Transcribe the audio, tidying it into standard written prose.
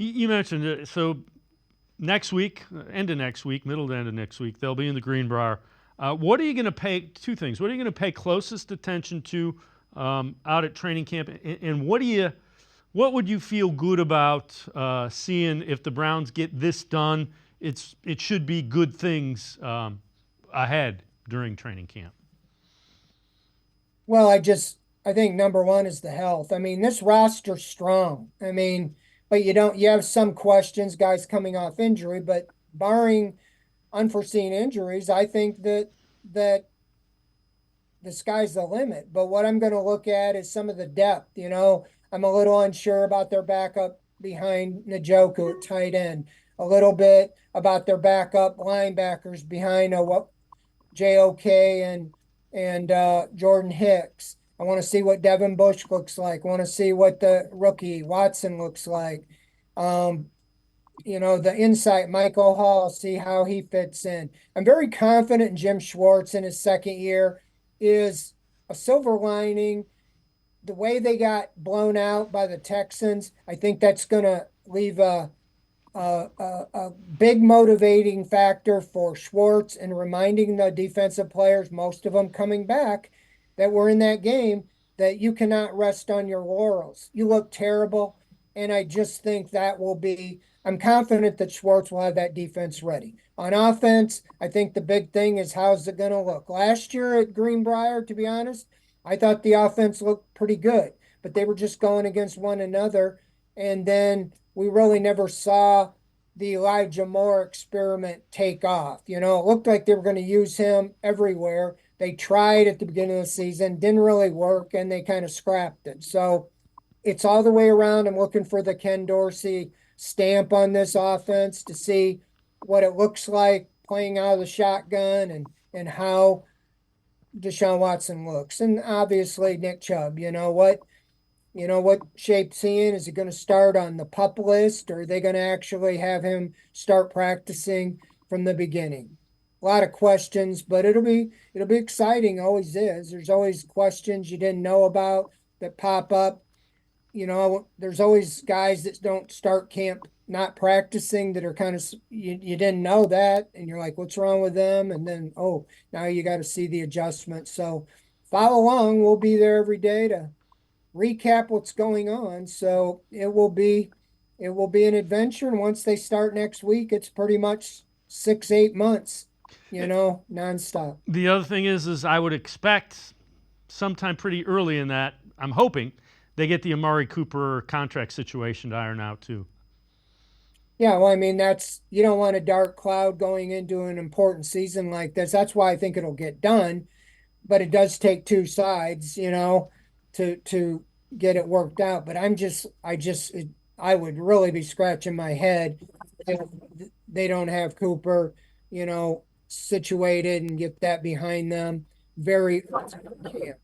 You mentioned it. So next week, end of next week, middle to end of next week, they'll be in the Greenbrier. What are you going to pay? Two things. What are you going to pay closest attention to out at training camp, and what would you feel good about seeing if the Browns get this done? It should be good things ahead during training camp. Well, I think number one is the health. I mean, this roster's strong. I mean, but you have some questions, guys coming off injury, but barring unforeseen injuries, I think that the sky's the limit. But what I'm going to look at is some of the depth. I'm a little unsure about their backup behind Njoku at tight end, a little bit about their backup linebackers behind what JOK and Jordan Hicks. I want to see what Devin Bush looks like. I want to see what the rookie Watson looks like. Um, the insight, Michael Hall, see how he fits in. I'm very confident in Jim Schwartz in his second year is a silver lining. The way they got blown out by the Texans, I think that's going to leave a big motivating factor for Schwartz and reminding the defensive players, most of them coming back, that were in that game, that you cannot rest on your laurels. You look terrible. And I just think I'm confident that Schwartz will have that defense ready. On offense, I think the big thing is how's it going to look. Last year at Greenbrier, to be honest, I thought the offense looked pretty good, but they were just going against one another. And then we really never saw the Elijah Moore experiment take off. It looked like they were going to use him everywhere. They tried at the beginning of the season, didn't really work, and they kind of scrapped it. So it's all the way around. I'm looking for the Ken Dorsey stamp on this offense to see what it looks like playing out of the shotgun and how Deshaun Watson looks. And obviously Nick Chubb, what shape's he in? Is he going to start on the pup list, or are they going to actually have him start practicing from the beginning? A lot of questions, but it'll be exciting. Always is. There's always questions you didn't know about that pop up. There's always guys that don't start camp not practicing that are kind of you didn't know that, and you're like, what's wrong with them? And then now you got to see the adjustment. So follow along. We'll be there every day to recap what's going on. So it will be an adventure. And once they start next week, it's pretty much 6-8 months, nonstop. The other thing is I would expect sometime pretty early in that. I'm hoping they get the Amari Cooper contract situation to iron out too. Yeah, well, I mean, you don't want a dark cloud going into an important season like this. That's why I think it'll get done, but it does take two sides, to get it worked out. But I would really be scratching my head if they don't have Cooper, situated and get that behind them very early in camp.